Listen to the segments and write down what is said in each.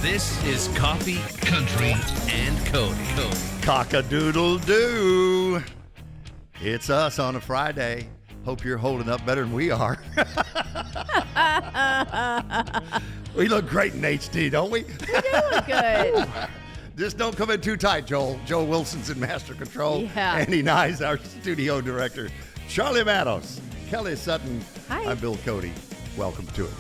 This is Coffee, Country, and Cody. Cock-a-doodle-doo. It's us on a Friday. Hope you're holding up better than we are. We look great in HD, don't we? We do look good. Just don't come in too tight, Joel. Joel Wilson's in master control. Yeah. Andy Nyes, our studio director. Charlie Matos. Kelly Sutton. Hi. I'm Bill Cody. Welcome to it.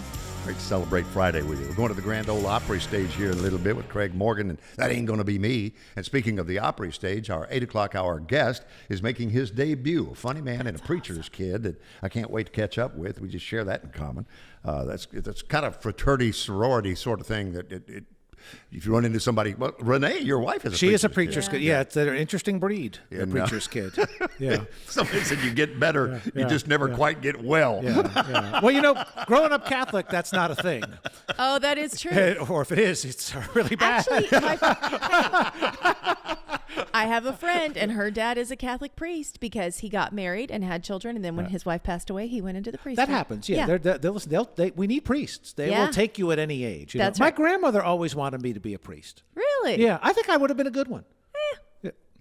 Great to celebrate Friday with you. We're going to the Grand Ole Opry stage here in a little bit with Craig Morgan, and that ain't going to be me. And speaking of the Opry stage, our 8 o'clock hour guest is making his debut. A funny man and a preacher's kid that I can't wait to catch up with. We just share that in common. That's kind of fraternity, sorority sort of thing that if you run into somebody, well, Renee, your wife is a preacher's kid. She is a preacher's kid. Yeah, it's an interesting breed, a preacher's kid. Yeah. Somebody said you get better, you just never quite get well. Yeah. Well, growing up Catholic, that's not a thing. Oh, that is true. Or if it is, it's really bad. Actually, I have a friend, and her dad is a Catholic priest because he got married and had children, and then when his wife passed away, he went into the priesthood. That happens, yeah. We need priests. They will take you at any age. That's My right. grandmother always wanted me to be a priest. Really? Yeah, I think I would have been a good one.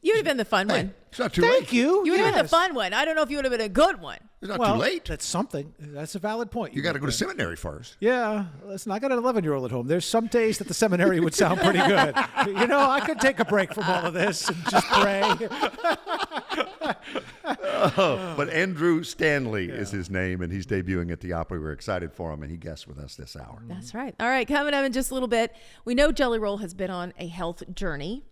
You would have been the fun one. It's not too late. Thank you. You would have been the fun one. I don't know if you would have been a good one. It's not too late. That's something. That's a valid point. You got to go to seminary first. Yeah, listen, I got an 11-year-old at home. There's some days that the seminary would sound pretty good. I could take a break from all of this and just pray. But Andrew Stanley is his name, and he's debuting at the Opry. We're excited for him, and he guests with us this hour. That's right. All right, coming up in just a little bit, we know Jelly Roll has been on a health journey,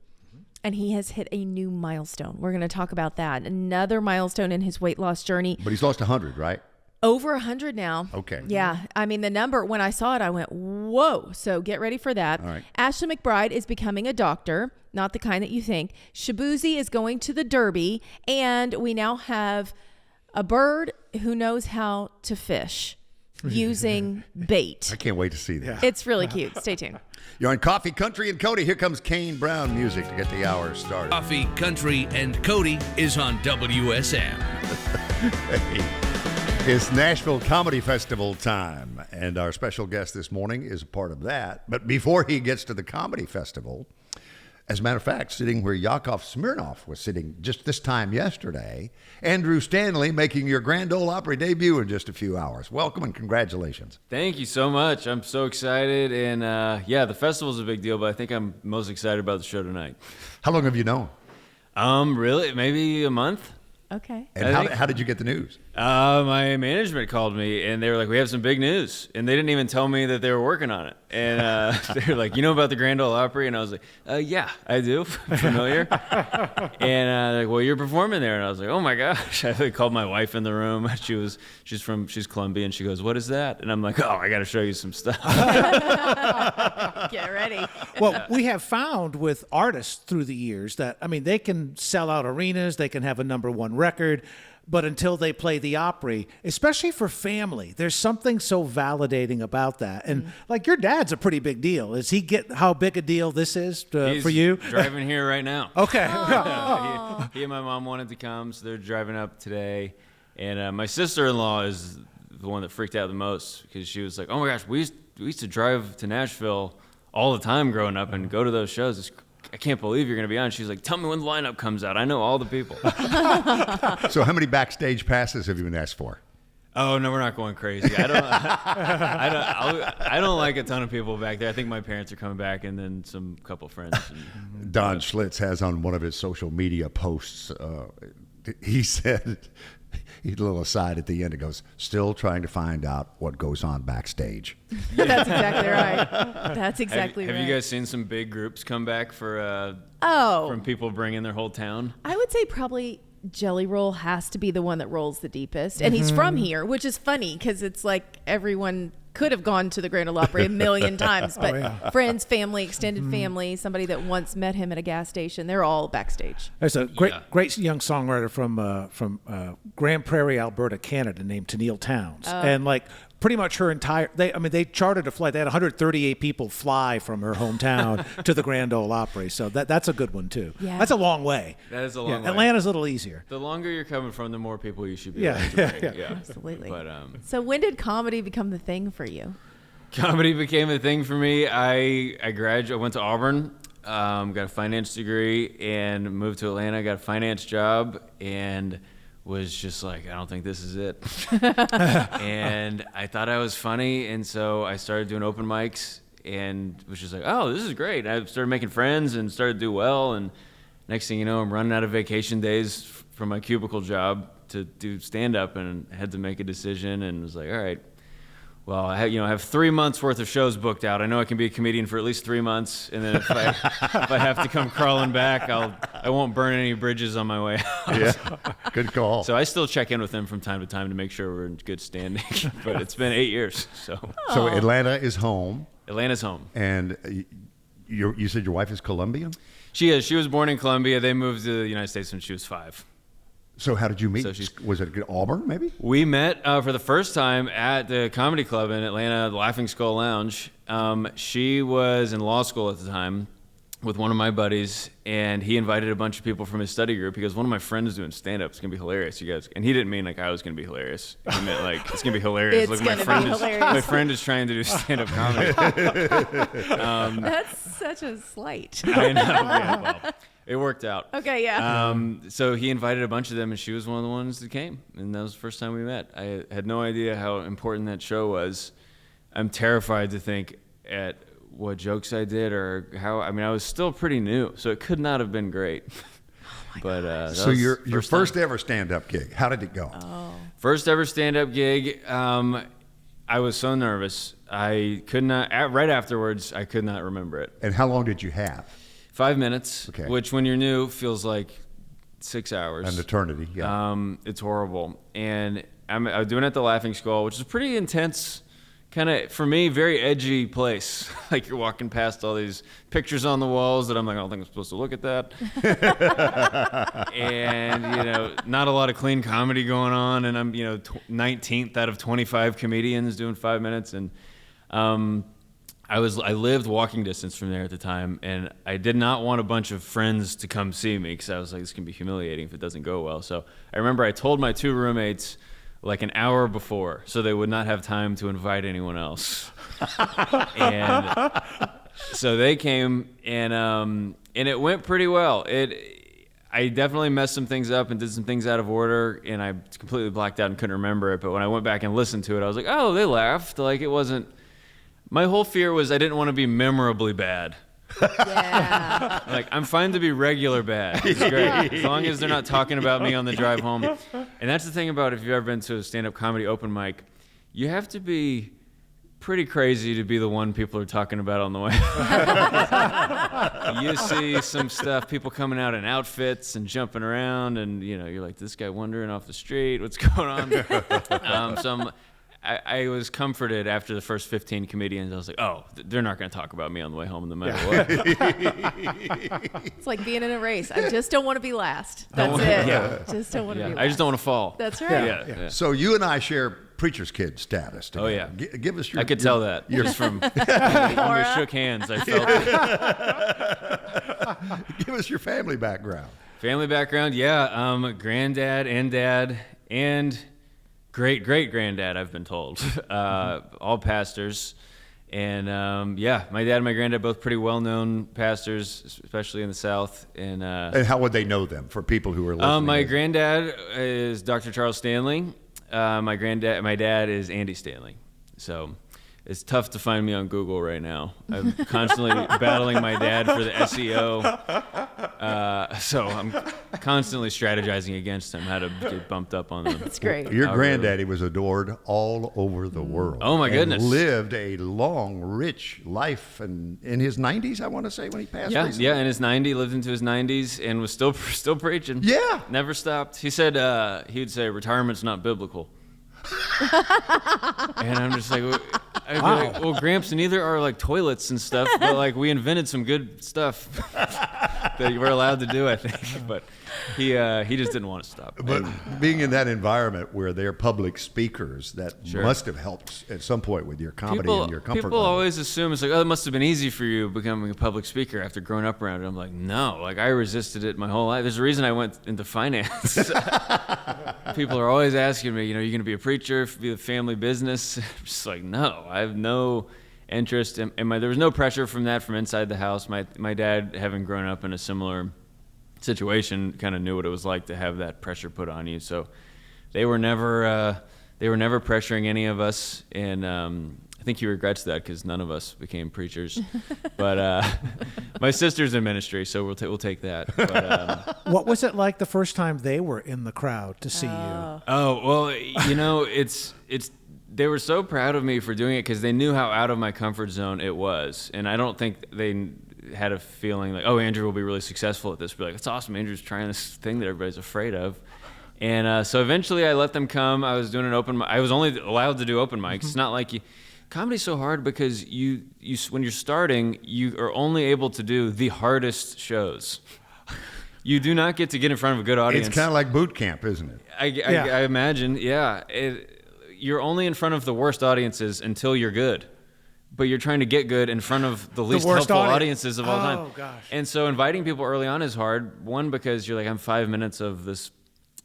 and he has hit a new milestone. We're going to talk about that. Another milestone in his weight loss journey. But he's lost 100, right? Over 100 now. Okay. Yeah. I mean, the number, when I saw it, I went, whoa. So get ready for that. All right. Ashley McBride is becoming a doctor, not the kind that you think. Shabuzi is going to the Derby. And we now have a bird who knows how to fish using bait. I can't wait to see that. It's really cute. Stay tuned. You're on Coffee, Country, and Cody. Here comes Kane Brown music to get the hour started. Coffee, Country, and Cody is on WSM. It's Nashville Comedy Festival time, and our special guest this morning is a part of that. But before he gets to the Comedy Festival, as a matter of fact, sitting where Yakov Smirnoff was sitting just this time yesterday, Andrew Stanley making your Grand Ole Opry debut in just a few hours. Welcome and congratulations. Thank you so much. I'm so excited. And the festival's a big deal, but I think I'm most excited about the show tonight. How long have you known? Really? Maybe a month? Okay. And how did you get the news? My management called me, and they were like, we have some big news. And they didn't even tell me that they were working on it. And they were like, you know about the Grand Ole Opry? And I was like, yeah, I do. Familiar. And they're like, well, you're performing there. And I was like, oh, my gosh. I called my wife in the room. She's Colombian. She goes, what is that? And I'm like, oh, I got to show you some stuff. Get ready. Well, we have found with artists through the years that, they can sell out arenas, they can have a number one record, but until they play the Opry, especially for family, there's something so validating about that. And like your dad's a pretty big deal. Does he get how big a deal this is for you? He's driving here right now. Okay. He and my mom wanted to come, so they're driving up today. And my sister-in-law is the one that freaked out the most because she was like, oh my gosh, we used to drive to Nashville all the time growing up and go to those shows. I can't believe you're going to be on. She's like, tell me when the lineup comes out. I know all the people. So how many backstage passes have you been asked for? Oh, no, we're not going crazy. I don't like a ton of people back there. I think my parents are coming back and then some couple friends. Don Schlitz has on one of his social media posts, he said, he did a little aside at the end. It goes, still trying to find out what goes on backstage. That's exactly right. That's exactly right. Have you guys seen some big groups come back from people bringing their whole town? I would say probably Jelly Roll has to be the one that rolls the deepest. And he's from here, which is funny because it's like everyone could have gone to the Grand Ole Opry a million times, but friends, family, extended family, somebody that once met him at a gas station, they're all backstage. There's a great young songwriter from Grand Prairie, Alberta, Canada, named Tennille Towns, and like pretty much her entire they chartered a flight. They had 138 people fly from her hometown to the Grand Ole Opry, so that's a good one too. Yeah. That's a long way. That is a long way. Atlanta's a little easier. The longer you're coming from, the more people you should be willing to bring. Absolutely. But so when did comedy become the thing for you? Comedy became a thing for me. I went to Auburn, got a finance degree, and moved to Atlanta, got a finance job, and was just like, I don't think this is it. And I thought I was funny, and so I started doing open mics and was just like, oh, this is great. I started making friends and started to do well, and next thing you know, I'm running out of vacation days from my cubicle job to do stand-up, and had to make a decision, and was like, all right, well, I have 3 months worth of shows booked out. I know I can be a comedian for at least 3 months, and then if I have to come crawling back, I won't burn any bridges on my way out. Yeah, good call. So I still check in with them from time to time to make sure we're in good standing. But it's been 8 years. So Atlanta is home. Atlanta's home. And you said your wife is Colombian? She is. She was born in Colombia. They moved to the United States when she was 5. So how did you meet? So was it Auburn, maybe? We met for the first time at the comedy club in Atlanta, the Laughing Skull Lounge. She was in law school at the time with one of my buddies, and he invited a bunch of people from his study group. He goes, one of my friends is doing stand-up. It's going to be hilarious, you guys. And he didn't mean like I was going to be hilarious. He meant like, it's going to be hilarious. It's Look, gonna be hilarious. My friend is trying to do stand-up comedy. That's such a slight. I know. Yeah, well, it worked out. Okay, yeah. So he invited a bunch of them, and she was one of the ones that came. And that was the first time we met. I had no idea how important that show was. I'm terrified to think at what jokes I did or how. I mean, I was still pretty new, so it could not have been great. But so your first ever stand-up gig, how did it go? First ever stand-up gig. I was so nervous. I could not. Right afterwards, I could not remember it. And how long did you have? 5 minutes, Okay. Which when you're new feels like 6 hours. An eternity, yeah. It's horrible. And I was doing it at the Laughing Skull, which is a pretty intense, kind of, for me, very edgy place. Like you're walking past all these pictures on the walls that I'm like, I don't think I'm supposed to look at that. And, not a lot of clean comedy going on. And I'm, 19th out of 25 comedians doing 5 minutes. And I lived walking distance from there at the time, and I did not want a bunch of friends to come see me because I was like, this can be humiliating if it doesn't go well. So I remember I told my 2 roommates like an hour before so they would not have time to invite anyone else. And so they came, and it went pretty well. I definitely messed some things up and did some things out of order, and I completely blacked out and couldn't remember it. But when I went back and listened to it, I was like, oh, they laughed. Like it wasn't. My whole fear was I didn't want to be memorably bad. Yeah. Like, I'm fine to be regular bad. It's great. As long as they're not talking about me on the drive home. And that's the thing about if you've ever been to a stand-up comedy open mic, you have to be pretty crazy to be the one people are talking about on the way. You see some stuff, people coming out in outfits and jumping around, and, you're like, this guy wandering off the street, what's going on? I was comforted after the first 15 comedians. I was like, oh, they're not going to talk about me on the way home no matter what. It's like being in a race. I just don't want to be last. That's it. Yeah. Just don't want to be last. I just don't want to fall. That's right. Yeah. So you and I share preacher's kid status together. Oh, yeah. Give us your... I could tell that. Just from when we shook hands, I felt it. Give us your family background. Family background, yeah. Granddad and dad and great-great-granddad, I've been told. All pastors. And, my dad and my granddad, both pretty well-known pastors, especially in the South. And how would they know them for people who are listening? my granddad is Dr. Charles Stanley. My dad is Andy Stanley. So it's tough to find me on Google right now. I'm constantly battling my dad for the SEO. So I'm constantly strategizing against him, how to get bumped up on them. That's great. Your granddaddy was adored all over the world. Oh, my goodness. Lived a long, rich life, and in his 90s, I want to say, when he passed. recently. Yeah, in his 90s, lived into his 90s, and was still preaching. Yeah. Never stopped. He said, he would say, retirement's not biblical. And I'm just like, well, Gramps, neither are like toilets and stuff, but like we invented some good stuff that we're allowed to do, I think. But he just didn't want to stop. But being in that environment where they're public speakers, that must have helped at some point with your comedy and your comfort People level. always assume it's like, oh, it must have been easy for you becoming a public speaker after growing up around it. I'm like, no, like I resisted it my whole life. There's a reason I went into finance. People are always asking me, you're going to be a preacher, be a family business. I'm just like, no, I have no interest. And there was no pressure from that from inside the house. My dad, having grown up in a similar situation, kind of knew what it was like to have that pressure put on you. So they were never pressuring any of us. And I think he regrets that because none of us became preachers. But my sister's in ministry, so we'll take that. But, what was it like the first time they were in the crowd to see you? Oh, well, it's they were so proud of me for doing it because they knew how out of my comfort zone it was. And I don't think they had a feeling like, oh, Andrew will be really successful at this. Be like, that's awesome. Andrew's trying this thing that everybody's afraid of. And so eventually I let them come. I was doing an open mic. I was only allowed to do open mics. It's not like comedy's so hard because you when you're starting, you are only able to do the hardest shows. You do not get to get in front of a good audience. It's kind of like boot camp, isn't it? I imagine, yeah. You're only in front of the worst audiences until you're good. But you're trying to get good in front of the least helpful audiences of all time. Oh, gosh. And so inviting people early on is hard. One, because you're like, I'm 5 minutes of this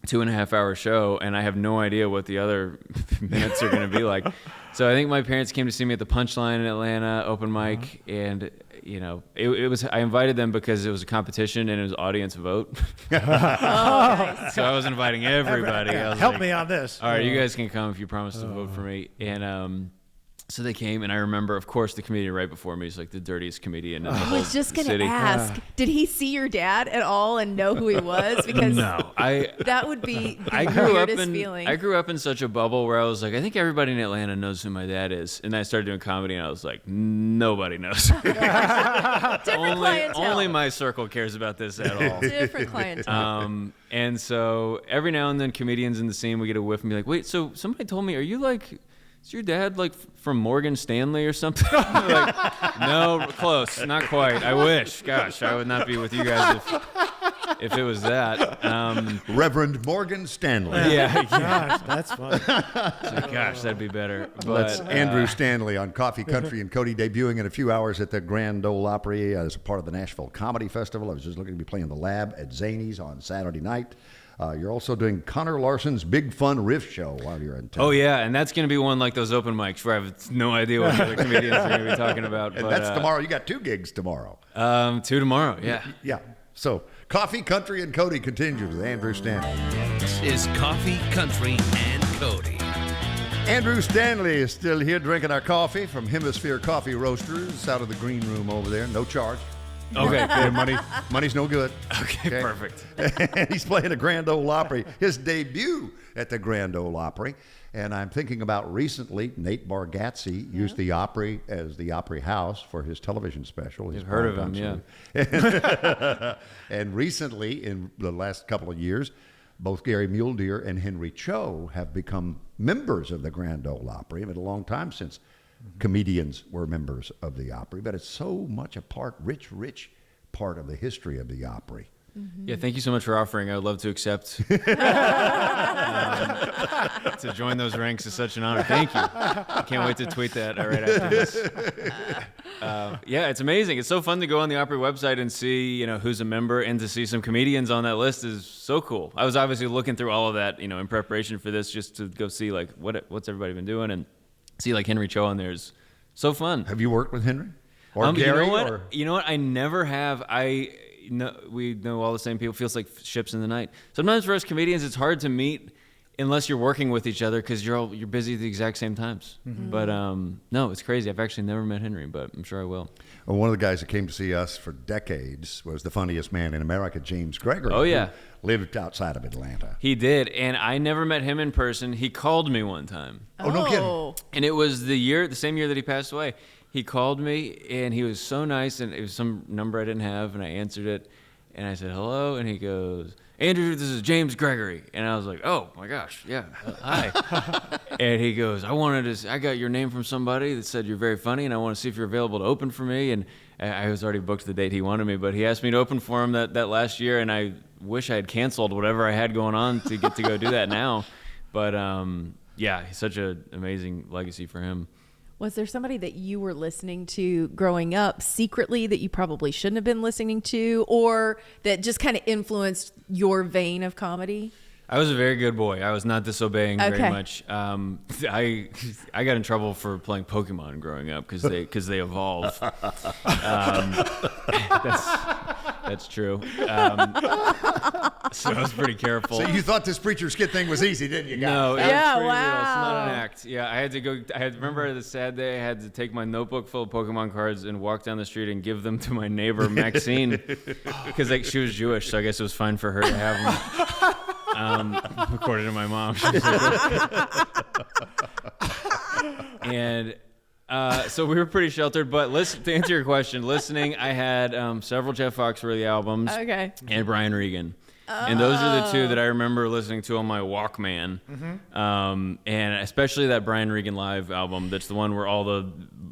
2.5-hour show, and I have no idea what the other minutes are going to be like. So I think my parents came to see me at the Punchline in Atlanta, open mic, and it was. I invited them because it was a competition and it was audience vote. Nice. So I was inviting everybody. I was Help me on this. All right, you guys can come if you promise to vote for me. And so they came, and I remember, of course, the comedian right before me is like the dirtiest comedian in the whole I was just going city. to ask, did he see your dad at all and know who he was? Because No, that would be the weirdest feeling. I grew up in such a bubble where I was like, I think everybody in Atlanta knows who my dad is. And then I started doing comedy, and I was like, nobody knows. Only my circle cares about this at all. Different clientele. And so every now and then, comedians in the scene would get a whiff and be like, wait, so somebody told me, are you like... Is your dad like from Morgan Stanley or something? Like, no, close, not quite. I wish. Gosh, I would not be with you guys if it was that. Reverend Morgan Stanley. Yeah. Gosh, that's fun. So, gosh, that'd be better. That's But Andrew Stanley on Coffee, Country, and Cody, debuting in a few hours at the Grand Ole Opry as a part of the Nashville Comedy Festival. I was just looking to be playing the Lab at Zany's on Saturday night. You're also doing Connor Larson's Big Fun Riff Show while you're in town. Oh, yeah, and that's going to be one like those open mics where I have no idea what the other comedians are going to be talking about. And that's tomorrow. You got 2 gigs tomorrow. 2 tomorrow, yeah. Yeah. So Coffee, Country, and Cody continues with Andrew Stanley. This is Coffee, Country, and Cody. Andrew Stanley is still here drinking our coffee from Hemisphere Coffee Roasters out of the green room over there. No charge. Okay, Yeah, money's no good. Okay, perfect. And he's playing a Grand Ole Opry, his debut at the Grand Ole Opry. And I'm thinking about recently, Nate Bargatze used the Opry as the Opry House for his television special. You've heard of him, yeah. And recently, in the last couple of years, both Gary Muldeer and Henry Cho have become members of the Grand Ole Opry. It's been a long time since comedians were members of the Opry, but it's so much a rich part of the history of the Opry. Mm-hmm. Yeah, thank you so much for offering. I would love to accept. To join those ranks is such an honor. Thank you. I can't wait to tweet that right after this. Yeah, it's amazing. It's so fun to go on the Opry website and see, who's a member, and to see some comedians on that list is so cool. I was obviously looking through all of that, in preparation for this, just to go see like what's everybody been doing, and see like Henry Cho on there is so fun. Have you worked with Henry or Gary? You know what? I never have. We know all the same people. Feels like ships in the night. Sometimes for us comedians, it's hard to meet unless you're working with each other because you're busy at the exact same times. Mm-hmm. But no, it's crazy. I've actually never met Henry, but I'm sure I will. Well, one of the guys that came to see us for decades was the funniest man in America, James Gregory. Oh, yeah. Who lived outside of Atlanta. He did, and I never met him in person. He called me one time. Oh, no kidding. And it was the same year that he passed away. He called me, and he was so nice, and it was some number I didn't have, and I answered it, and I said, hello, and he goes, Andrew, this is James Gregory. And I was like, oh, my gosh, yeah, hi. And he goes, I got your name from somebody that said you're very funny, and I want to see if you're available to open for me. And I was already booked the date he wanted me, but he asked me to open for him that last year, and I wish I had canceled whatever I had going on to get to go do that now. But, yeah, such an amazing legacy for him. Was there somebody that you were listening to growing up secretly that you probably shouldn't have been listening to, or that just kind of influenced your vein of comedy? I was a very good boy. I was not disobeying very Okay. much. I got in trouble for playing Pokemon growing up because they evolve. That's true. So I was pretty careful. So you thought this preacher's kid thing was easy, didn't you, guys? No, it was Yeah, pretty real. It's not wow. an act. Yeah, I had to go. Remember the sad day. I had to take my notebook full of Pokemon cards and walk down the street and give them to my neighbor Maxine because she was Jewish, so I guess it was fine for her to have them. According to my mom. She was like, and so we were pretty sheltered. But to answer your question, listening, I had several Jeff Foxworthy albums. Okay. And Brian Regan. And those are the two that I remember listening to on my Walkman. And especially that Brian Regan live album. That's the one where all the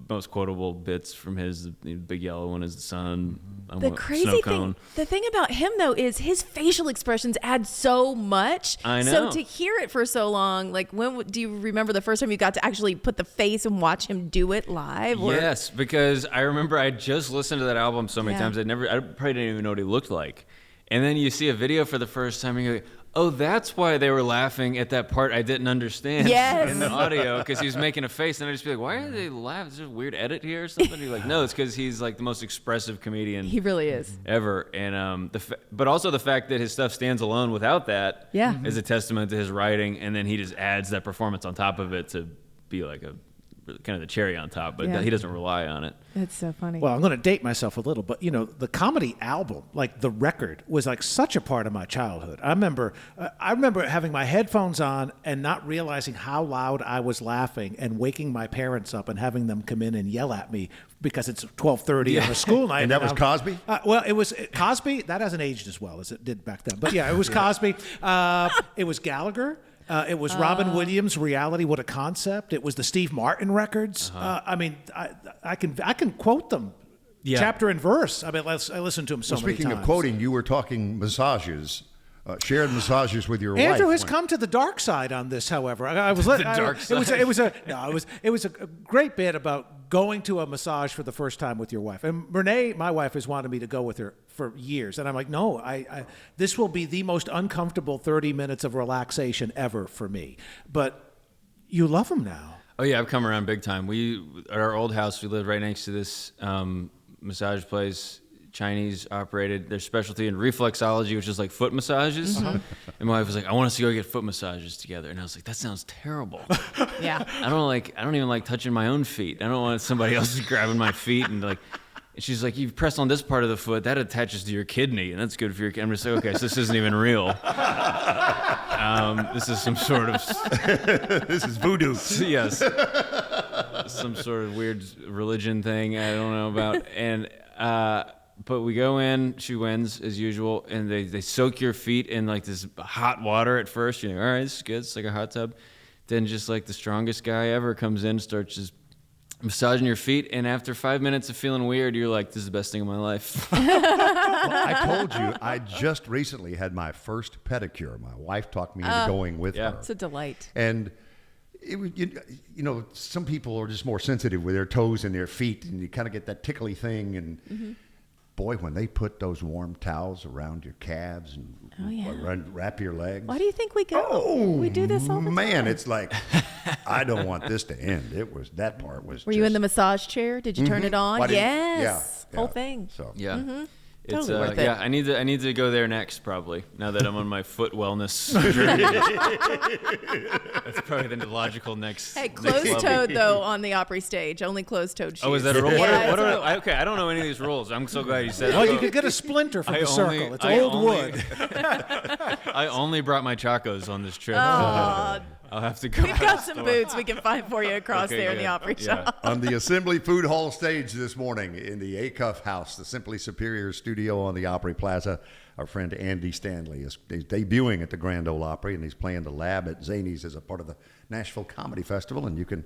most quotable bits from his, the big yellow one is the sun. The crazy thing, the thing about him though is his facial expressions add so much. I know. So to hear it for so long, like do you remember the first time you got to actually put the face and watch him do it live? Or? Yes, because I remember I just listened to that album so many times I probably didn't even know what he looked like. And then you see a video for the first time and you're like, oh, that's why they were laughing at that part I didn't understand in the audio, because he was making a face. And I'd just be like, why are they laughing? Is there a weird edit here or something? You're like, no, it's because he's like the most expressive comedian He really is. ever. And but also the fact that his stuff stands alone without that is a testament to his writing. And then he just adds that performance on top of it to be like a kind of the cherry on top, but he doesn't rely on it. That's so funny. Well, I'm going to date myself a little, but the comedy album, like the record, was like such a part of my childhood. I remember having my headphones on and not realizing how loud I was laughing and waking my parents up and having them come in and yell at me because it's 12:30 on a school night. And that was Cosby? Well, it was Cosby. That hasn't aged as well as it did back then. But yeah, it was Cosby. It was Gallagher. It was Robin Williams' Reality, What a Concept. It was the Steve Martin records. I mean, I can quote them chapter and verse. I mean, I listened to them so many times. Speaking of quoting, you were talking massages, shared massages with your wife. Andrew has come to the dark side on this, however. It was a great bit about going to a massage for the first time with your wife. And Renee, my wife, has wanted me to go with her for years. And I'm like, no, this will be the most uncomfortable 30 minutes of relaxation ever for me. But you love them now. Oh yeah, I've come around big time. At our old house, we lived right next to this massage place, Chinese operated. Their specialty in reflexology, which is like foot massages. And my wife was like, I want us to go get foot massages together. And I was like, that sounds terrible. Yeah. I don't even like touching my own feet. I don't want somebody else grabbing my feet and like. And she's like, you press on this part of the foot, that attaches to your kidney, and that's good for your kidney. I'm just like, okay, so this isn't even real. This is some sort of... This is voodoo. Yes. Some sort of weird religion thing I don't know about. And but we go in, she wins, as usual, and they soak your feet in like this hot water at first. You're like, all right, this is good. It's like a hot tub. Then just like the strongest guy ever comes in, starts just massaging your feet, and after 5 minutes of feeling weird, you're like, this is the best thing of my life. Well, I told you, I just recently had my first pedicure. My wife talked me into going with her. It's a delight. And it was, some people are just more sensitive with their toes and their feet, and you kind of get that tickly thing. And boy, when they put those warm towels around your calves and wrap your legs. Why do you think we go? We do this all the time. Man, it's like, I don't want this to end. That part was. Were you in the massage chair? Did you turn it on? Yes. Yeah. Whole thing. So Yeah. It's Totally worth it. I need to go there next, probably, now that I'm on my foot wellness journey. That's probably the logical next. Hey, next level. closed-toed though on the Opry stage. Only closed-toed shoes. Oh, is that a rule? Yeah, What it's a are, rule. okay, I don't know any of these rules. I'm so glad you said Oh, that. you could get a splinter from the circle. It's I old only- wood. I only brought my Chacos on this trip. Aw. I'll have to go. We've got some boots we can find for you across Okay, there in the good. Opry Yeah. shop. on the Assembly Food Hall stage this morning in the Acuff House, the Simply Superior studio on the Opry Plaza, our friend Andy Stanley is debuting at the Grand Ole Opry, and he's playing the Lab at Zanies as a part of the Nashville Comedy Festival. And you can,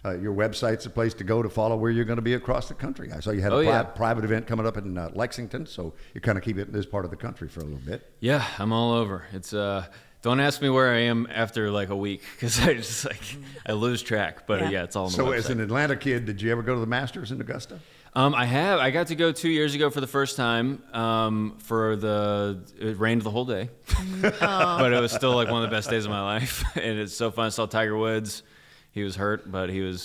your website's a place to go to follow where you're going to be across the country. I saw you had a private event coming up in Lexington, so you kind of keep it in this part of the country for a little bit. Yeah, I'm all over. It's don't ask me where I am after like a week, because I lose track. But yeah, it's all on the So website. as an Atlanta kid, did you ever go to the Masters in Augusta? I have. I got to go 2 years ago for the first time. It rained the whole day, but it was still like one of the best days of my life. And it's so fun. I saw Tiger Woods. He was hurt, but we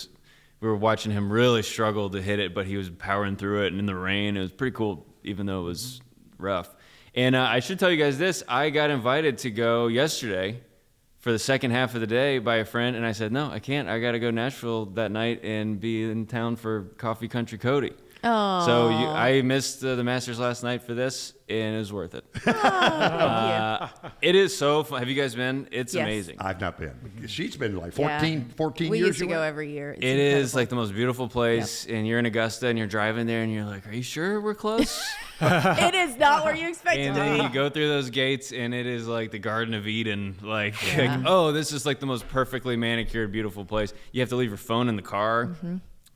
were watching him really struggle to hit it, but he was powering through it. And in the rain, it was pretty cool, even though it was rough. And I should tell you guys this. I got invited to go yesterday for the second half of the day by a friend, and I said, no, I can't. I got to go to Nashville that night and be in town for Coffee Country Cody. Oh. So I missed the Masters last night for this, and it was worth it. It is so fun. Have you guys been? It's amazing. I've not been. She's been like 14 we years. used to go every year. It's It incredible. is like the most beautiful place, and you're in Augusta, and you're driving there, and you're like, are you sure we're close? It is not where you expect And it to then be. you go through those gates, and it is like the Garden of Eden. Like, Yeah. oh, this is like the most perfectly manicured, beautiful place. You have to leave your phone in the car,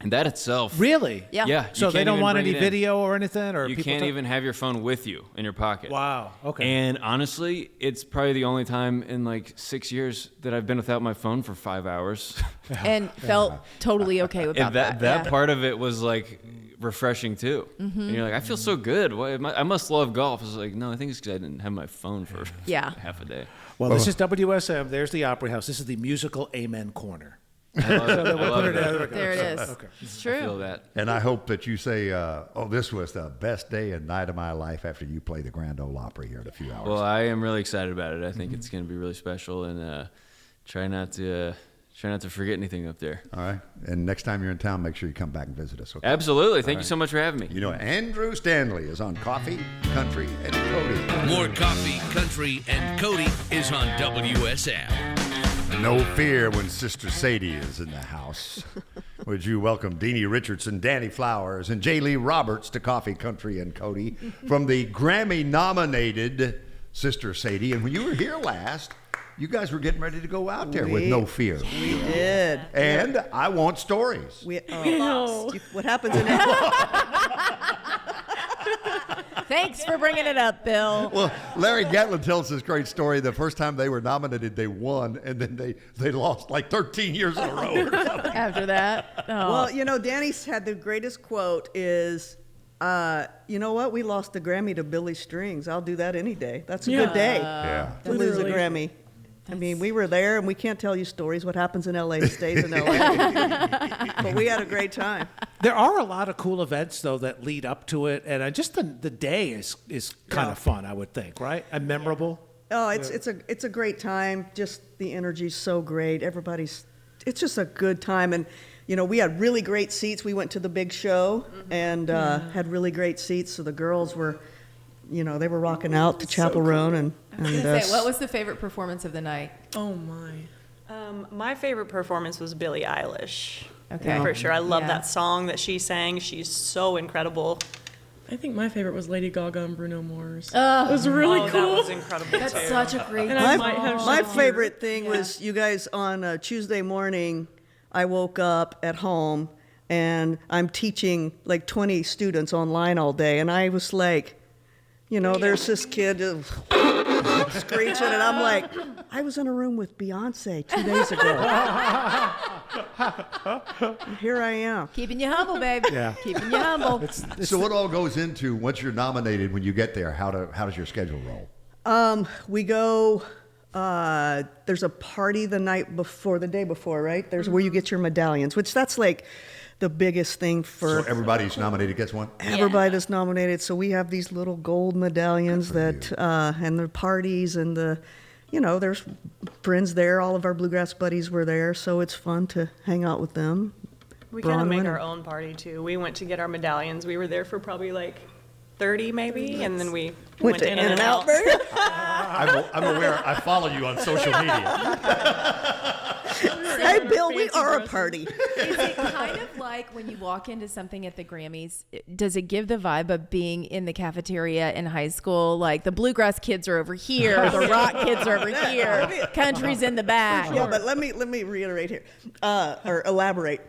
and that itself. Really? Yeah. Yeah. So you they can't don't even want bring any it in. video or anything, or You people can't even have your phone with you in your pocket. Wow. Okay. And honestly, it's probably the only time in like 6 years that I've been without my phone for 5 hours. And felt totally okay with And that. that yeah. part of it was like refreshing too. And you're like, I feel so good. I must love golf. I was like, no, I think it's because I didn't have my phone for half a day. Well, this is WSM. There's the Opry House. This is the musical Amen Corner. I love it. I love it. There it is. It's true. I feel that. And I hope that you say, this was the best day and night of my life after you play the Grand Ole Opry here in a few hours. Well, I am really excited about it. I think it's going to be really special, and try not to forget anything up there. All right. And next time you're in town, make sure you come back and visit us. Okay? Absolutely. Thank you so much for having me. You know, Andrew Stanley is on Coffee, Country, and Cody. More Coffee, Country, and Cody is on WSM. No fear when Sister Sadie is in the house. Would you welcome Deanie Richardson, Danny Flowers, and J. Lee Roberts to Coffee, Country, and Cody from the Grammy-nominated Sister Sadie. And when you were here last, you guys were getting ready to go out there with No Fear. We did. And I want stories. We lost. What happens in Thanks for bringing it up, Bill. Well, Larry Gatlin tells this great story. The first time they were nominated, they won, and then they lost like 13 years in a row or something. After that, Well, you know, Danny's had the greatest quote is, you know what? We lost the Grammy to Billy Strings. I'll do that any day. That's a good day Yeah. to lose a Grammy. I mean, we were there, and we can't tell you stories. What happens in L.A. stays in L.A. But we had a great time. There are a lot of cool events though that lead up to it, and just the day is kind of fun, I would think, right? And memorable. Oh, it's a great time. Just the energy's so great. It's just a good time, and you know, we had really great seats. We went to the big show and had really great seats. So the girls were, you know, they were rocking out to Chapel Roan and what was the favorite performance of the night? Oh my. My favorite performance was Billie Eilish. Okay. For sure. I love Yeah. that song that she sang. She's so incredible. I think my favorite was Lady Gaga and Bruno Mars. It was really Oh, cool. that was incredible That's too. such a great And I song. might have my shown favorite thing was you guys on Tuesday morning. I woke up at home and I'm teaching like 20 students online all day, and I was like, you know, there's this kid screeching, and I'm like, I was in a room with Beyonce 2 days ago. And here I am. Keeping you humble, babe. Yeah. Keeping you humble. So what all goes into once you're nominated, when you get there, how does your schedule roll? We go. There's a party the day before, right? There's where you get your medallions, which that's like the biggest thing for So everybody's nominated gets one? everybody that's nominated. So we have these little gold medallions that, and the parties and there's friends there. All of our bluegrass buddies were there, so it's fun to hang out with them. We kind of made Bronwyn our and- own party too. We went to get our medallions. We were there for probably like 30 maybe, and then we Went to in and out. Burger. I'm aware. I follow you on social media. Hey, Bill, we are a party. Is it kind of like when you walk into something at the Grammys, does it give the vibe of being in the cafeteria in high school? Like the bluegrass kids are over here, the rock kids are over here, country's in the back. Yeah, but let me reiterate here, or elaborate.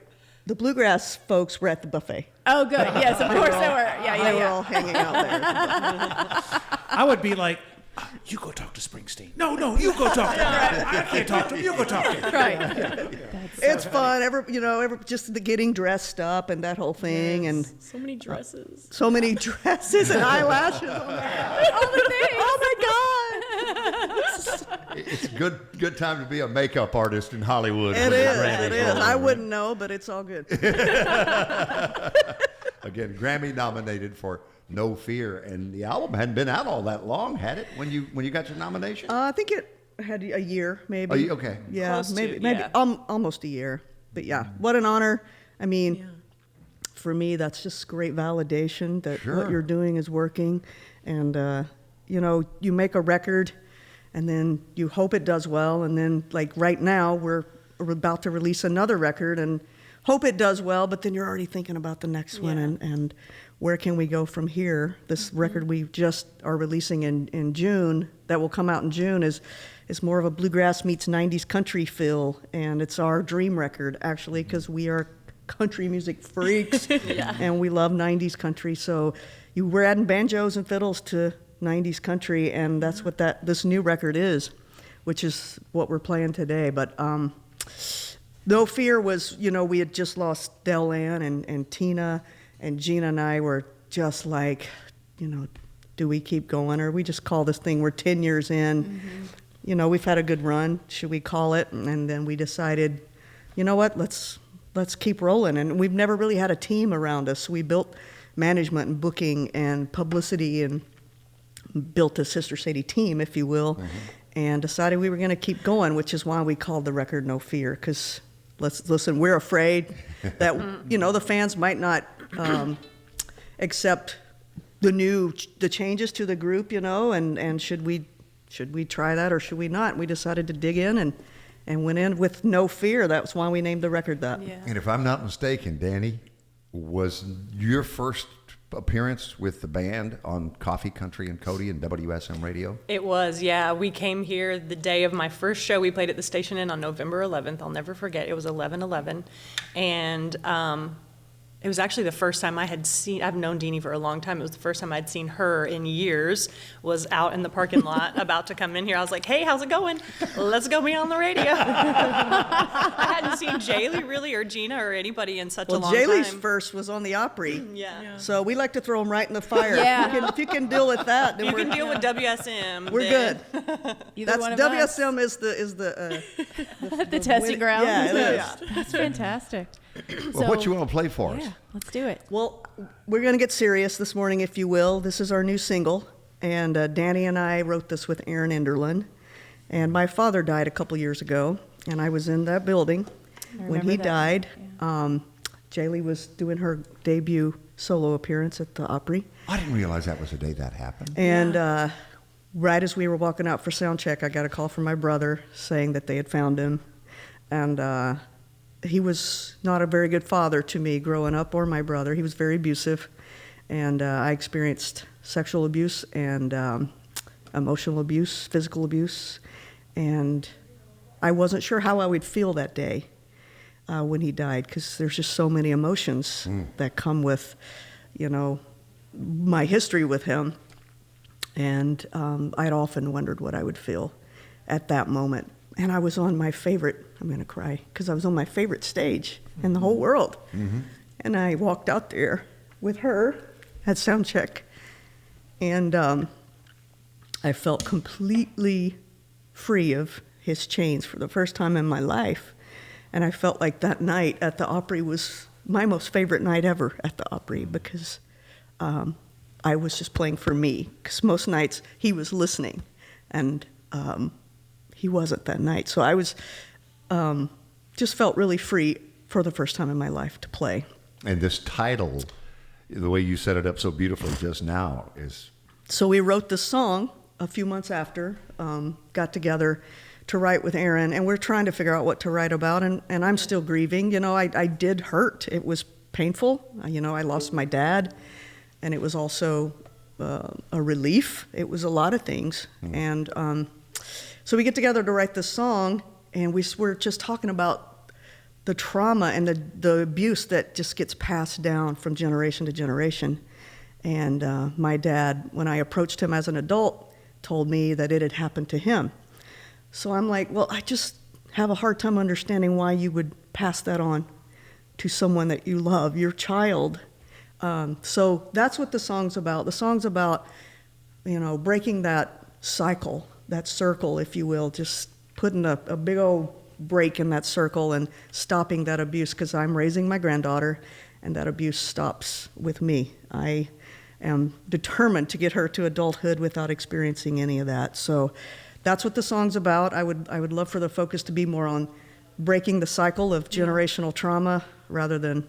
The bluegrass folks were at the buffet. Oh, good. Yes, of course they were. They were all hanging out there. I would be like, you go talk to Springsteen. No, you go talk to him. I can't talk to him. You go talk to him. Right. It's fun. Just the getting dressed up and that whole thing, and So many dresses. so many dresses and eyelashes. Oh my God! It's a good time to be a makeup artist in Hollywood. It when is. Grammys It is. roll I around. wouldn't know, but it's all good. Again, Grammy nominated for No Fear, and the album hadn't been out all that long, had it? When you got your nomination? I think it had a year, maybe. Okay. Yeah, Close to, maybe yeah. almost a year. But yeah, what an honor. I mean, for me, that's just great validation that Sure. what you're doing is working. And, you make a record and then you hope it does well. And then, like right now, we're about to release another record and hope it does well, but then you're already thinking about the next one and where can we go from here? This record we just are releasing in June, that will come out in June, is more of a bluegrass meets 90s country feel, and it's our dream record, actually, because we are country music freaks, and we love 90s country, so we're adding banjos and fiddles to 90s country, and that's what this new record is, which is what we're playing today, but No Fear was, we had just lost Del Ann and Tina, and Gina and I were just like, do we keep going, or we just call this thing, we're 10 years in, we've had a good run, should we call it? And then we decided, you know what, let's keep rolling. And we've never really had a team around us. We built management and booking and publicity and built a Sister Sadie team, if you will, and decided we were going to keep going, which is why we called the record No Fear, because listen, we're afraid that, the fans might not accept the changes to the group, and should we try that or should we not? We decided to dig in and went in with No Fear. That's why we named the record that. Yeah. And if I'm not mistaken, Danny, was your first appearance with the band on Coffee, Country, and Cody and WSM Radio? It was, yeah. We came here the day of my first show. We played at the Station Inn on November 11th. I'll never forget. It was 11/11. And it was actually the first time I've known Deanie for a long time. It was the first time I'd seen her in years, was out in the parking lot about to come in here. I was like, hey, how's it going? Let's go be on the radio. I hadn't seen Jaylee really, or Gina, or anybody in such a long time. Jaylee's first was on the Opry. Yeah. So we like to throw them right in the fire. Yeah. If you can deal with that, then You can deal with WSM. we're then- good. Either one of us. WSM is The testing ground. Yeah, it is. That's fantastic. Well, what you want to play for us? Yeah, let's do it. Well, we're going to get serious this morning, if you will. This is our new single, and Danny and I wrote this with Aaron Enderlin. And my father died a couple years ago, and I was in that building when he died. Jaylee was doing her debut solo appearance at the Opry. I didn't realize that was the day that happened. And right as we were walking out for sound check, I got a call from my brother saying that they had found him. And he was not a very good father to me growing up, or my brother. He was very abusive. And I experienced sexual abuse and emotional abuse, physical abuse. And I wasn't sure how I would feel that day when he died, because there's just so many emotions that come with, my history with him. And I'd often wondered what I would feel at that moment. And I was on my favorite, I'm going to cry, because I was on my favorite stage in the whole world. And I walked out there with her at sound check. And I felt completely free of his chains for the first time in my life. And I felt like that night at the Opry was my most favorite night ever at the Opry, because I was just playing for me. Because most nights he was listening, and he wasn't that night. So I was just felt really free for the first time in my life to play. And this title, the way you set it up so beautifully just now, is... So we wrote this song a few months after, got together to write with Aaron, and we're trying to figure out what to write about, and I'm still grieving. I did hurt. It was painful. I lost my dad, and it was also a relief. It was a lot of things. And so we get together to write this song, and we're just talking about the trauma and the abuse that just gets passed down from generation to generation. And my dad, when I approached him as an adult told me that it had happened to him. So I'm like, well, I just have a hard time understanding why you would pass that on to someone that you love, your child. So that's what the song's about. The song's about, breaking that cycle, that circle, if you will, just putting a big old break in that circle and stopping that abuse, because I'm raising my granddaughter, and that abuse stops with me. I am determined to get her to adulthood without experiencing any of that. So that's what the song's about. I would love for the focus to be more on breaking the cycle of generational trauma rather than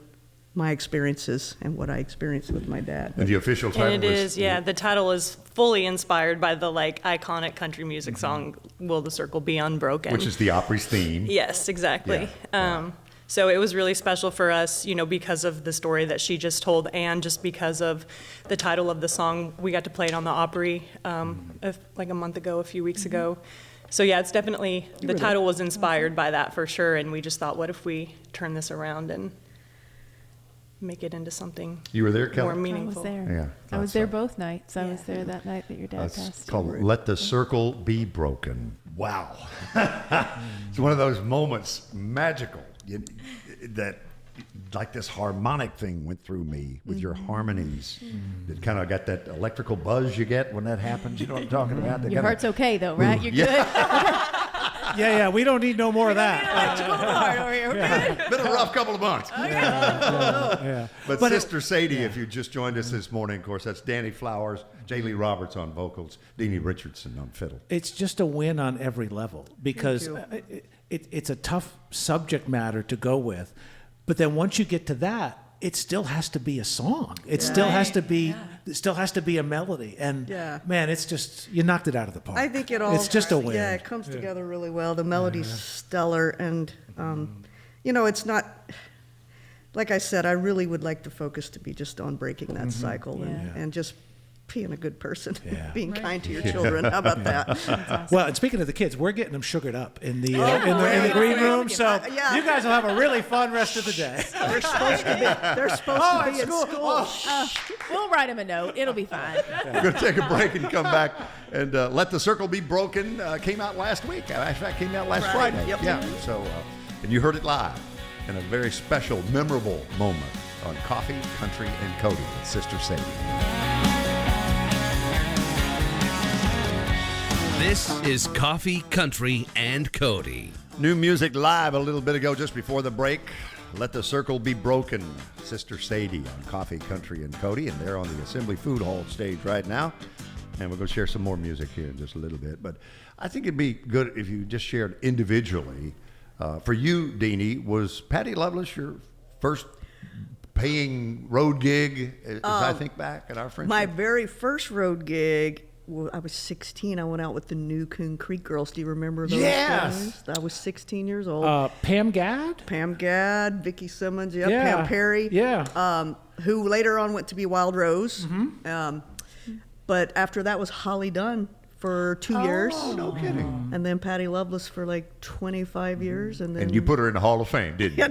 my experiences and what I experienced with my dad. And the official title And it is, the title is fully inspired by the iconic country music song, Will the Circle Be Unbroken? which is the Opry's theme. Yes, exactly. Yeah. So it was really special for us, because of the story that she just told, and just because of the title of the song. We got to play it on the Opry like a month ago, a few weeks ago. So it's definitely, the title was inspired by that for sure, and we just thought, what if we turn this around and make it into something You were there, Kelly? more meaningful. I was there. Yeah, I was that's there right. both nights. I was there that night that your dad It's passed. called Let the Circle Be Broken. Wow. It's one of those moments, magical, that like this harmonic thing went through me with your harmonies. That kind of got that electrical buzz you get when that happens. You know what I'm talking about? That Your kinda- heart's okay though, right? You're Yeah, we don't need no more of that. good. Been a rough couple of months. Yeah. But But Sister Sadie, if you just joined us this morning, of course, that's Danny Flowers, J. Lee Roberts on vocals, Deanie Richardson on fiddle. It's just a win on every level because it's a tough subject matter to go with. But then once you get to that, it still has to be a song. It still has to be. It still has to be a melody. And man, it's just you knocked it out of the park. I think it all. It's just a win. Yeah, it comes together really well. The melody's stellar, and it's not. Like I said, I really would like the focus to be just on breaking that cycle and just being a good person, being kind to your children. How about that? Well, and speaking of the kids, we're getting them sugared up in the in the green room, so you guys will have a really fun rest of the day. They're supposed to be. They're supposed to be at school. We'll write him a note. It'll be fine. We're going to take a break and come back. And Let the Circle Be Broken came out last week. In fact, came out last Friday. Yep. Yeah. So, and you heard it live in a very special, memorable moment on Coffee, Country, and Cody with Sister Sadie. This is Coffee, Country, and Cody. New music live a little bit ago, just before the break. Let the Circle Be Broken, Sister Sadie on Coffee, Country, and Cody. And they're on the Assembly Food Hall stage right now. And we're going to share some more music here in just a little bit. But I think it'd be good if you just shared individually. For you, Deanie, was Patty Loveless your first paying road gig, as I think back at our friendship? My very first road gig, I was 16. I went out with the New Coon Creek Girls. Do you remember those? Yes. Guys? I was 16 years old. Pam Gadd? Pam Gadd, Vicki Simmons, Yeah. Pam Perry. Yeah. Who later on went to be Wild Rose. But after that was Holly Dunn for 2 years. Oh, no kidding. And then Patty Loveless for like 25 years. And then And you put her in the Hall of Fame, didn't you?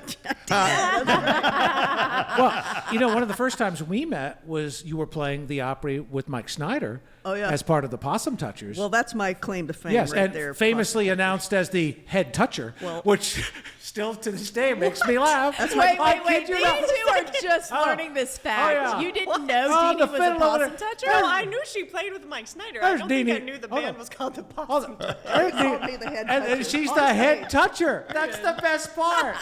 Well, one of the first times we met was you were playing the Opry with Mike Snyder as part of the Possum Touchers. Well, that's my claim to fame yes, right and there. famously announced as the head toucher, Well- which still to this day makes me laugh. Wait. I These kid you not. two are just learning this fact. yeah. You didn't know Oh, Deanie the was a fiddle over possum there. toucher? Well, I knew she played with Mike Snyder. I There's don't think I Deanie. knew the Hold band on. was called the Hold Possum. on. called me the head and toucher. she's On the stage. head toucher. That's the best part.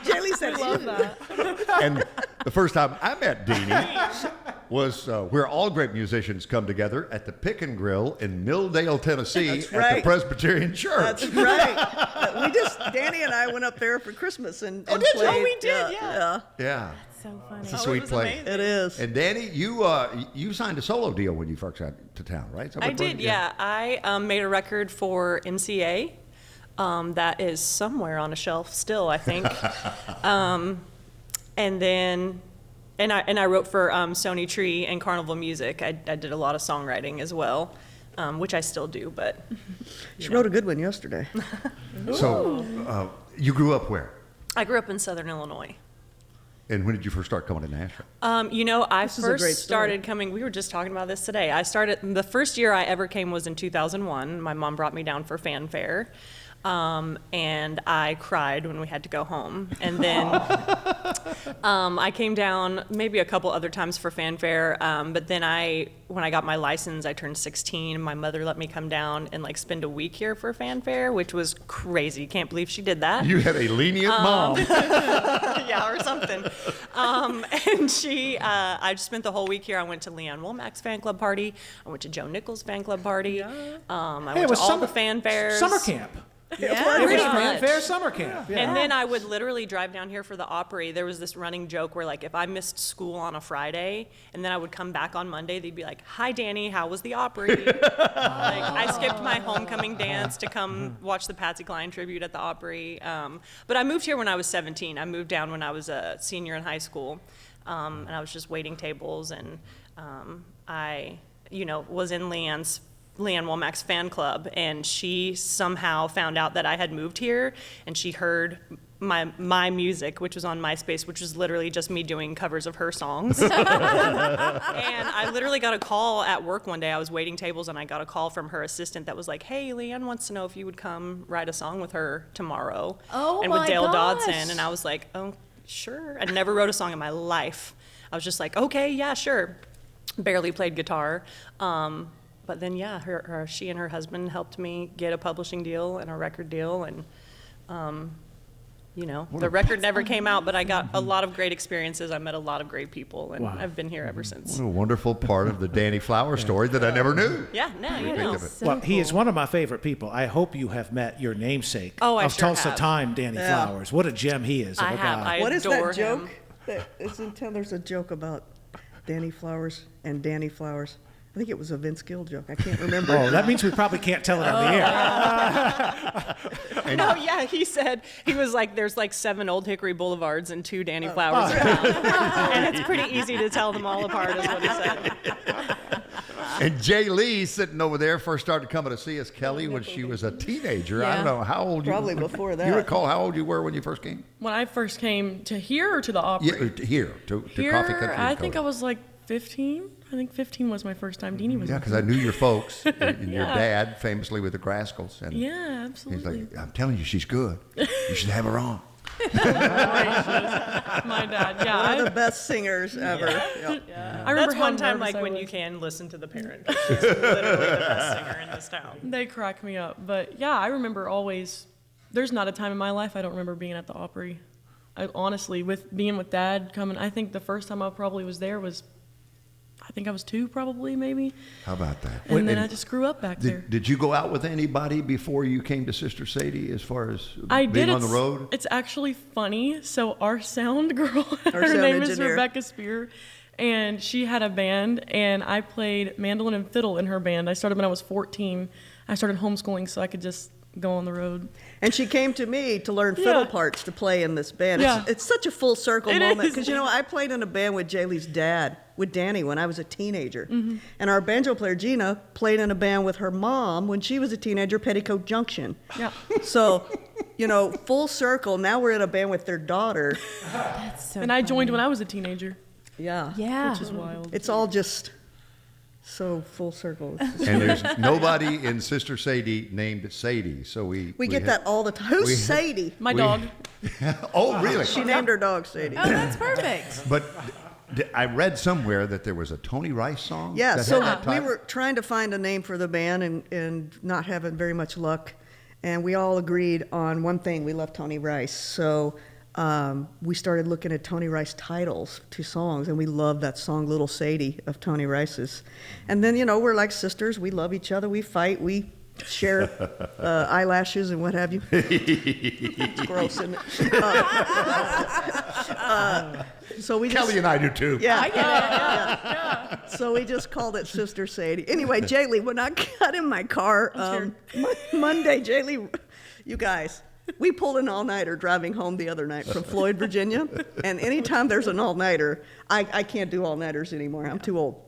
Jaylee said, love that. And the first time I met Deanie was where all great musicians come together at the Pick and Grill in Milldale, Tennessee, That's at the right. Presbyterian Church. That's right. Danny and I went up there for Christmas and did you? played. Oh, we did, yeah. Yeah, So funny. it's a Oh, sweet it was place. amazing. It is. And Danny, you signed a solo deal when you first got to town, right? Is that I what it was? did, yeah. I made a record for MCA that is somewhere on a shelf still, I think. And then, and I wrote for Sony Tree and Carnival Music. I did a lot of songwriting as well, which I still do, but She wrote a good one yesterday. So you grew up where? I grew up in Southern Illinois. And when did you first start coming to Nashville? I This is a great first story. started coming, we were just talking about this today. The first year I ever came was in 2001. My mom brought me down for fanfare. And I cried when we had to go home. And then I came down maybe a couple other times for fanfare. But then when I got my license, I turned 16. My mother let me come down and spend a week here for fanfare, which was crazy. Can't believe she did that. You had a lenient mom. Yeah, or something. And I just spent the whole week here. I went to Leanne Womack's fan club party. I went to Joe Nichols' fan club party. I went to all the fanfares. Summer camp. Yeah, It was pretty much. fanfare summer camp. Yeah. And then I would literally drive down here for the Opry. There was this running joke where, if I missed school on a Friday and then I would come back on Monday, they'd be like, "Hi, Danny, how was the Opry?" I skipped my homecoming dance to come watch the Patsy Cline tribute at the Opry. But I moved here when I was 17. I moved down when I was a senior in high school, and I was just waiting tables. And I, was in Leanne Womack's fan club, and she somehow found out that I had moved here, and she heard my music, which was on MySpace, which was literally just me doing covers of her songs. And I literally got a call at work one day. I was waiting tables, and I got a call from her assistant that was like, "Hey, Leanne wants to know if you would come write a song with her tomorrow." Oh, and with my Dale gosh. Dodson. And I was like, "Oh, sure." I never wrote a song in my life. I was just like, "Okay, yeah, sure." Barely played guitar. But then, she and her husband helped me get a publishing deal and a record deal, and the record never came out, but I got a lot of great experiences. I met a lot of great people, and I've been here ever since. What a wonderful part of the Danny Flower story that I never knew. Yeah, no, you know. Well, he is one of my favorite people. I hope you have met your namesake Oh, I of sure Tulsa have. Time, Danny Yeah. Flowers. What a gem he is of I a have. guy. I What is adore that joke? him. That is in town. There's a joke about Danny Flowers and Danny Flowers. I think it was a Vince Gill joke. I can't remember. Oh, that means we probably can't tell it on the air. No, yeah, he said, he was like, there's 7 Old Hickory Boulevards and 2 Danny Flowers around. And it's pretty easy to tell them all apart, is what he said. And Jay Lee sitting over there first started coming to see us, Kelly, when she was a teenager. I Yeah. don't know how old you Probably before that. You recall how old you were when you first came? When I first came to here or to the Opry? Yeah, here to Here, Coffee Country. I think I was 15. I think 15 was my first time Deanie was Yeah, with because me. I knew your folks and your Yeah. dad, famously with the Grascals. And Yeah, he's absolutely. like, "I'm telling you, she's good. You should have her on." My dad, yeah. One of the best singers ever. Yep. I remember That's how one time, nervous I when was. you can listen to the parent. She's literally the best singer in this town. They crack me up. But yeah, I remember always, there's not a time in my life I don't remember being at the Opry. Honestly, with being with Dad coming, I think the first time I probably was there was, I think I was 2 probably, maybe. How about that? And then I just grew up back there. Did you go out with anybody before you came to Sister Sadie as far as I being did. on the road? It's actually funny. So our sound girl, her sound name is engineer. Rebecca Spear, and she had a band, and I played mandolin and fiddle in her band. I started when I was 14. I started homeschooling so I could just go on the road. And she came to me to learn fiddle Yeah. parts to play in this band. Yeah. It's such a full circle It moment is. because I played in a band with Jay Lee's dad, with Danny, when I was a teenager, Mm-hmm. and our banjo player Gina played in a band with her mom when she was a teenager, Petticoat Junction. Yeah. So, full circle. Now we're in a band with their daughter. That's so And I joined funny. when I was a teenager, Yeah. Yeah. which is wild. It's all just so full circle. It's just- And there's nobody in Sister Sadie named Sadie, so we we get that all the time. Who's Sadie? My we- dog. Oh, really? She named her dog Sadie. Oh, that's perfect. But I read somewhere that there was a Tony Rice song. Yeah, that so had that we title? were trying to find a name for the band and not having very much luck. And we all agreed on one thing. We love Tony Rice. So we started looking at Tony Rice titles to songs, and we loved that song, Little Sadie, of Tony Rice's. And then, we're like sisters. We love each other. We fight. We share eyelashes and what have you. It's gross, isn't it? So we just... Kelly and I do too. Yeah. I get it. Yeah. So we just called it Sister Sadie. Anyway, Jay Lee, when I got in my car Monday, Jay Lee, you guys, we pulled an all-nighter driving home the other night from Floyd, Virginia. And anytime there's an all-nighter, I can't do all-nighters anymore. I'm too old.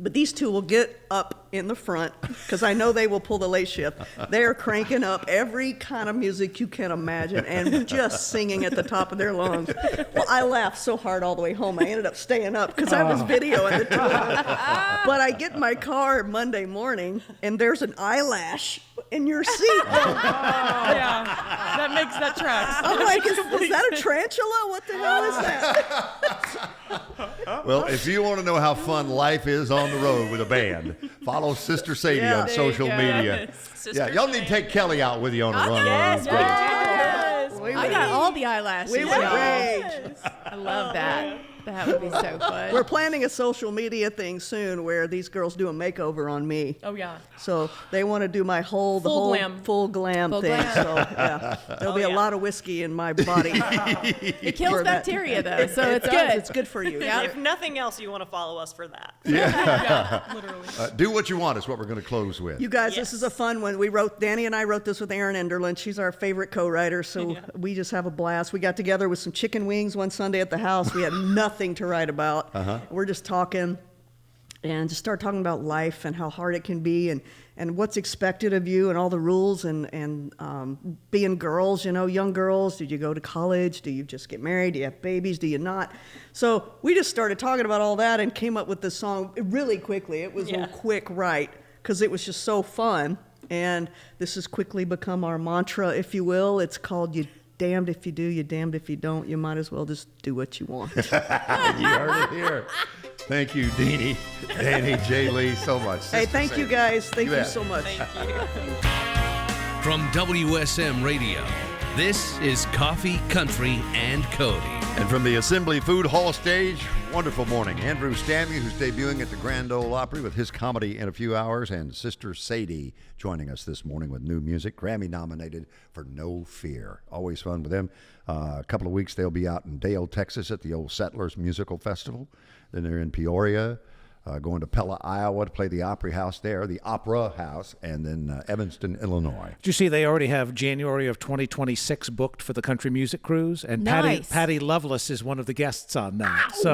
But these two will get up in the front, because I know they will pull the late shift. They're cranking up every kind of music you can imagine and just singing at the top of their lungs. Well, I laughed so hard all the way home, I ended up staying up because I was videoing the two of them. But I get in my car Monday morning, and there's an eyelash in your seat. Yeah, that tracks. I'm like, is that a tarantula? What the hell is that? Well, if you want to know how fun life is on the road with a band, follow Sister Sadie on social media. Sister Y'all need to take Kelly out with you on a run. Yes, yes. I got all the eyelashes. We would y'all. rage. I love that. That would be so fun. We're planning a social media thing soon where these girls do a makeover on me. Oh yeah. So they want to do my whole Full glam. full glam Full thing. glam. So yeah, there'll be a lot of whiskey in my body. It kills For that. bacteria though, so It it's does. good. It's good for you. If nothing else, you want to follow us for that. Yeah, literally. Do what you want is what we're going to close with. You guys, this is a fun one. Danny and I wrote this with Erin Enderlin. She's our favorite co-writer, so we just have a blast. We got together with some chicken wings one Sunday at the house. We had nothing to write about. We're just talking and just start talking about life and how hard it can be and what's expected of you and all the rules and being girls, young girls. Did you go to college? Do you just get married? Do you have babies? Do you not? So we just started talking about all that and came up with this song really quickly. It was a quick write because it was just so fun. And this has quickly become our mantra, if you will. It's called You Damned If You Do, You Damned If You Don't. You might as well just do what you want. You heard it here. Thank you, Deanie, Danny, Jay Lee, so much. Hey, thank you guys. Thank you bet. so much. Thank you. From WSM Radio, this is Coffee, Country, and Cody. And from the Assembly Food Hall stage, wonderful morning. Andrew Stanley, who's debuting at the Grand Ole Opry with his comedy in a few hours, and Sister Sadie joining us this morning with new music, Grammy nominated for No Fear. Always fun with them. A couple of weeks they'll be out in Dale, Texas at the Old Settlers Musical Festival. Then they're in Peoria, going to Pella, Iowa to play the Opry House there, the Opera House, and then Evanston, Illinois. Did you see they already have January of 2026 booked for the Country Music Cruise? And Nice. Patty Loveless is one of the guests on that. So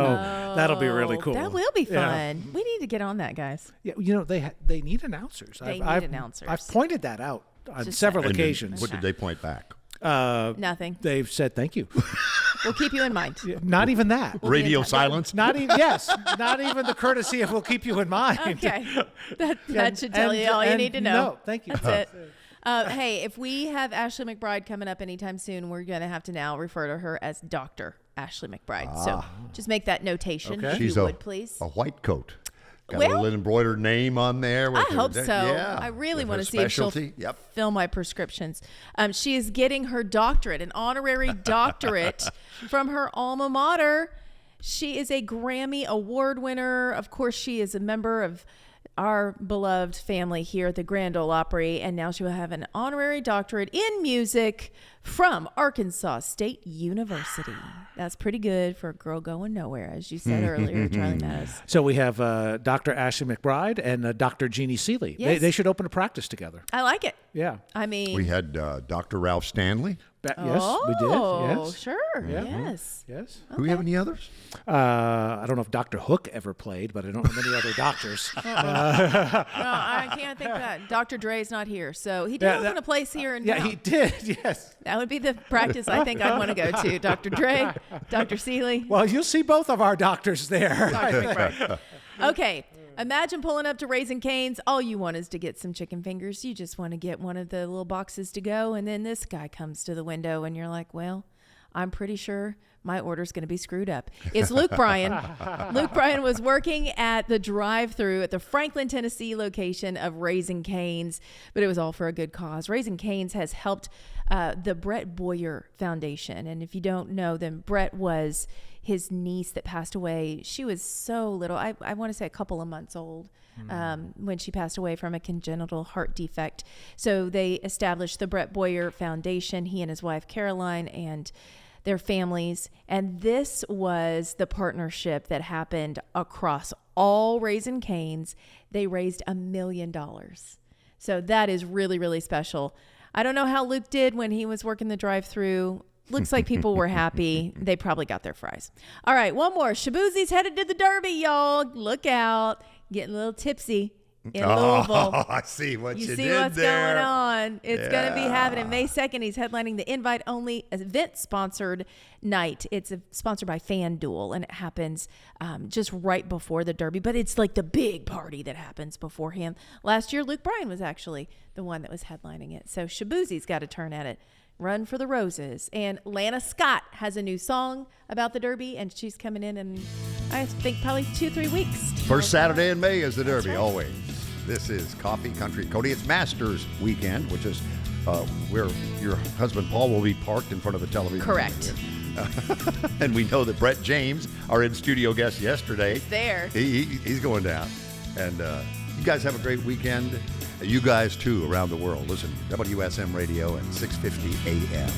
that'll be really cool. That will be fun. Yeah. We need to get on that, guys. Yeah, they need announcers. They need announcers. I've pointed that out on Just several saying. occasions. What did they point back? Nothing. They've said thank you. We'll keep you in mind. Not even that. We'll be in Radio touch. silence? Not even not even the courtesy of we'll keep you in mind. Okay. That should tell you all you need to know. No, thank you. That's it. Hey, if we have Ashley McBride coming up anytime soon, we're going to have to now refer to her as Dr. Ashley McBride. So just make that notation, if She's you would, please. a white coat. Got a Well, little embroidered name on there. I hope so. Yeah, I really with want her to see if she'll specialty. Yep. fill my prescriptions. She is getting her doctorate, an honorary doctorate from her alma mater. She is a Grammy Award winner. Of course, she is a member of our beloved family here at the Grand Ole Opry, and now she will have an honorary doctorate in music from Arkansas State University. That's pretty good for a girl going nowhere, as you said earlier, Charlie Meadows. So we have Dr. Ashley McBride and Dr. Jeannie Seeley. Yes. They should open a practice together. I like it. Yeah. I mean, We had Dr. Ralph Stanley. Yes, we did. Yes. Sure. Yeah. Yes. Yes. Do we have any others? I don't know if Dr. Hook ever played, but I don't know many other doctors. No, I can't think of that. Dr. Dre's not here, so he did open a place here in Yeah, town. he did. Yes. That would be the practice I think I'd want to go to. Dr. Dre, Dr. Seeley. Well, you'll see both of our doctors there. Dr. McBride. Okay, imagine pulling up to Raising Cane's. All you want is to get some chicken fingers. You just want to get one of the little boxes to go, and then this guy comes to the window, and you're like, well, I'm pretty sure my order's going to be screwed up. It's Luke Bryan. Luke Bryan was working at the drive-thru at the Franklin, Tennessee location of Raising Cane's, but it was all for a good cause. Raising Cane's has helped the Brett Boyer Foundation. And if you don't know, then Brett was his niece that passed away. She was so little. I want to say a couple of months old when she passed away from a congenital heart defect. So they established the Brett Boyer Foundation, he and his wife Caroline, and their families. And this was the partnership that happened across all Raising Cane's. They raised $1 million. So that is really, really special. I don't know how Luke did when he was working the drive-thru. Looks like people were happy. They probably got their fries. All right, one more. Shaboozie's headed to the Derby, y'all. Look out. getting a little tipsy in Louisville. I see what you see did what's there. going on. It's going to be happening May 2nd. He's headlining the invite-only event-sponsored night. It's sponsored by FanDuel, and it happens just right before the Derby. But it's like the big party that happens beforehand. Last year, Luke Bryan was actually the one that was headlining it. So Shabuzi's got a turn at it. Run for the Roses. And Lana Scott has a new song about the Derby, and she's coming in I think probably 2-3 weeks. First Saturday in May is the Derby, right. always. This is Coffee Country Cody. It's Masters weekend, which is where your husband Paul will be parked in front of the television. Correct. And we know that Brett James, our in-studio guest yesterday, He's there. He's going down. And you guys have a great weekend. You guys, too, around the world. Listen, WSM Radio at 6:50 a.m.